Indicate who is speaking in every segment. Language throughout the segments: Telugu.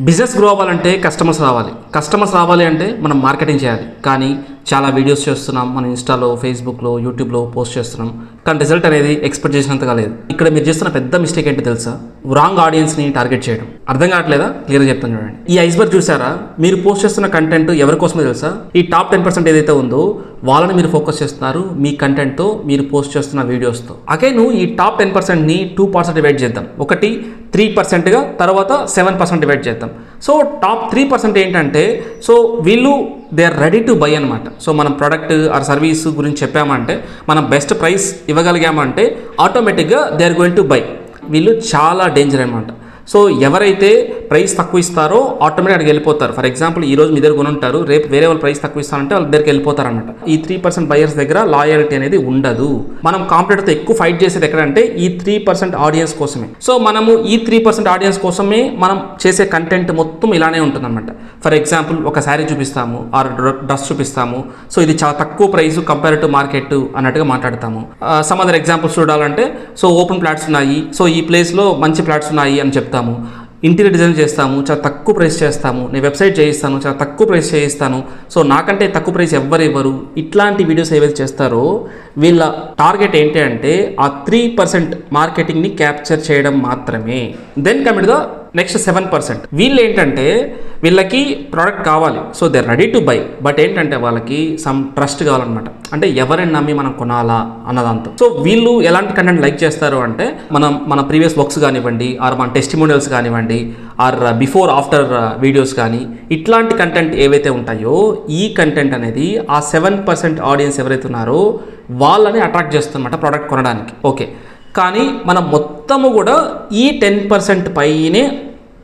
Speaker 1: బిజినెస్ గ్రో అవ్వాలంటే కస్టమర్స్ రావాలి అంటే మనం మార్కెటింగ్ చేయాలి. కానీ చాలా వీడియోస్ చేస్తున్నాం, మన ఇన్స్టాలో, ఫేస్బుక్లో, యూట్యూబ్లో పోస్ట్ చేస్తున్నాం, కానీ రిజల్ట్ అనేది ఎక్స్పెక్ట్ చేసినంతగా లేదు. ఇక్కడ మీరు చేస్తున్న పెద్ద మిస్టేక్ ఏంటో తెలుసా? రాంగ్ ఆడియన్స్ని టార్గెట్ చేయడం. అర్థం కావట్లేదా? క్లియర్గా చెప్తాను చూడండి. ఈ ఐస్బర్గ్ చూసారా? మీరు పోస్ట్ చేస్తున్న కంటెంట్ ఎవరి కోసమో తెలుసా? ఈ టాప్ 10% ఏదైతే ఉందో వాళ్ళని మీరు ఫోకస్ చేస్తున్నారు మీ కంటెంట్తో, మీరు పోస్ట్ చేస్తున్న వీడియోస్తో. అగైన్ ఈ టాప్ 10%ని 2% డివైడ్ చేద్దాం. ఒకటి 3%గా, తర్వాత 7% డివైడ్ చేద్దాం. సో టాప్ 3% ఏంటంటే, సో వీళ్ళు they are ready to buy అనమాట. సో మనం ప్రోడక్ట్ ఆర్ సర్వీస్ గురించి చెప్పామంటే, మనం బెస్ట్ ప్రైస్ ఇవ్వగలిగామంటే ఆటోమేటిక్గా they are going to buy. వీళ్ళు చాలా డేంజర్ అనమాట. సో ఎవరైతే ప్రైస్ తక్కువ ఇస్తారో ఆటోమేటిక్ అక్కడికి వెళ్ళిపోతారు. ఫర్ ఎగ్జాంపుల్ ఈ రోజు మీ దగ్గర కొనుంటారు, రేపు వేరే వాళ్ళు ప్రైస్ తక్కువ ఇస్తారంటే వాళ్ళ దగ్గరికి వెళ్ళిపోతారు అనమాట. ఈ 3% బయర్స్ దగ్గర లాయల్టీ అనేది ఉండదు. మనం కాంపిటేటర్తో ఎక్కువ ఫైట్ చేసేది ఎక్కడంటే ఈ 3% ఆడియన్స్ కోసమే. సో మనము ఈ 3% ఆడియన్స్ కోసమే మనం చేసే కంటెంట్ మొత్తం ఇలానే ఉంటుందన్నమాట. ఫర్ ఎగ్జాంపుల్ ఒక శారీ చూపిస్తాము ఆర్ డ్రెస్ చూపిస్తాము, సో ఇది చాలా తక్కువ ప్రైస్ కంపేర్ టు మార్కెట్ అన్నట్టుగా మాట్లాడతాము. సమ్ అదర్ ఎగ్జాంపుల్స్ చూడాలంటే, సో ఓపెన్ ప్లాట్స్ ఉన్నాయి, సో ఈ ప్లేస్లో మంచి ప్లాట్స్ ఉన్నాయి అని చెప్తాము. ఇంటీరియర్ డిజైన్ చేస్తాము, చాలా తక్కువ ప్రైస్ చేస్తాము, నేను వెబ్సైట్ చేయిస్తాను, చాలా తక్కువ ప్రైస్ చేయిస్తాను, సో నాకంటే తక్కువ ప్రైస్ ఎవ్వరు ఇవ్వరు. ఇట్లాంటి వీడియోస్ ఏవైతే చేస్తారో వీళ్ళ టార్గెట్ ఏంటి అంటే ఆ 3% మార్కెటింగ్ని క్యాప్చర్ చేయడం మాత్రమే. Then commit the next 7%. వీళ్ళు ఏంటంటే వీళ్ళకి ప్రోడక్ట్ కావాలి, so they ready to buy, but ఏంటంటే వాళ్ళకి సమ్ ట్రస్ట్ కావాలన్నమాట. అంటే ఎవరిని నమ్మి మనం కొనాలా అన్నదాంతో. సో వీళ్ళు ఎలాంటి కంటెంట్ లైక్ చేస్తారు అంటే, మన ప్రీవియస్ వర్క్స్ కానివ్వండి, ఆర్ మన టెస్టిమోనియల్స్ కానివ్వండి, ఆర్ బిఫోర్ ఆఫ్టర్ వీడియోస్ కానీ, ఇట్లాంటి కంటెంట్ ఏవైతే ఉంటాయో ఈ కంటెంట్ అనేది ఆ 7% ఆడియన్స్ ఎవరైతే ఉన్నారో వాళ్ళని అట్రాక్ట్ చేస్తుందన్నమాట ప్రోడక్ట్ కొనడానికి. ఓకే, కానీ మనం మొత్తము కూడా ఈ 10% పైనే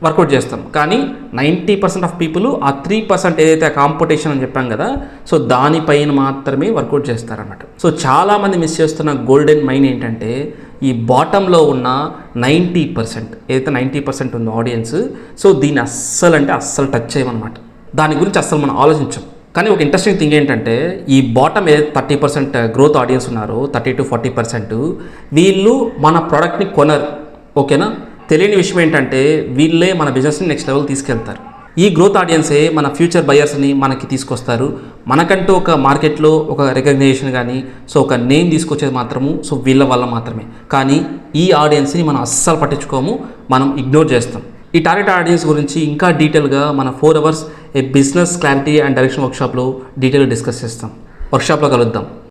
Speaker 1: వర్కౌట్ చేస్తాం. కానీ 90% ఆఫ్ పీపుల్ ఆ 3% ఏదైతే కాంపిటీషన్ అని చెప్పాం కదా, సో దానిపైన మాత్రమే వర్కౌట్ చేస్తారన్నమాట. సో చాలామంది మిస్ చేస్తున్న గోల్డెన్ మైన్ ఏంటంటే ఈ బాటంలో ఉన్న 90%, ఏదైతే 90% ఉందో ఆడియన్స్, సో దీన్ని అస్సలు టచ్ చేయమన్నమాట. దాని గురించి అస్సలు మనం ఆలోచించాం. కానీ ఒక ఇంట్రెస్టింగ్ థింగ్ ఏంటంటే ఈ బాటమ్ ఏదైతే 30% గ్రోత్ ఆడియన్స్ ఉన్నారో, 30 to 40%, వీళ్ళు మన ప్రోడక్ట్ని కొనరు. ఓకేనా? తెలియని విషయం ఏంటంటే వీళ్ళే మన బిజినెస్ని నెక్స్ట్ లెవెల్ తీసుకెళ్తారు. ఈ గ్రోత్ ఆడియన్సే మన ఫ్యూచర్ బయర్స్ని మనకి తీసుకొస్తారు. మనకంటూ ఒక మార్కెట్లో ఒక రికగ్నిషన్ కానీ, సో ఒక నేమ్ తీసుకొచ్చేది మాత్రము సో వీళ్ళ వల్ల మాత్రమే. కానీ ఈ ఆడియన్స్ని మనం అస్సలు పట్టించుకోము, మనం ఇగ్నోర్ చేస్తాం. ఈ టార్గెట్ ఆడియన్స్ గురించి ఇంకా డీటెయిల్గా మన 4 hours a business clarity and direction వర్క్షాప్లో డీటెయిల్గా డిస్కస్ చేస్తాం. వర్క్షాప్లో కలుద్దాం.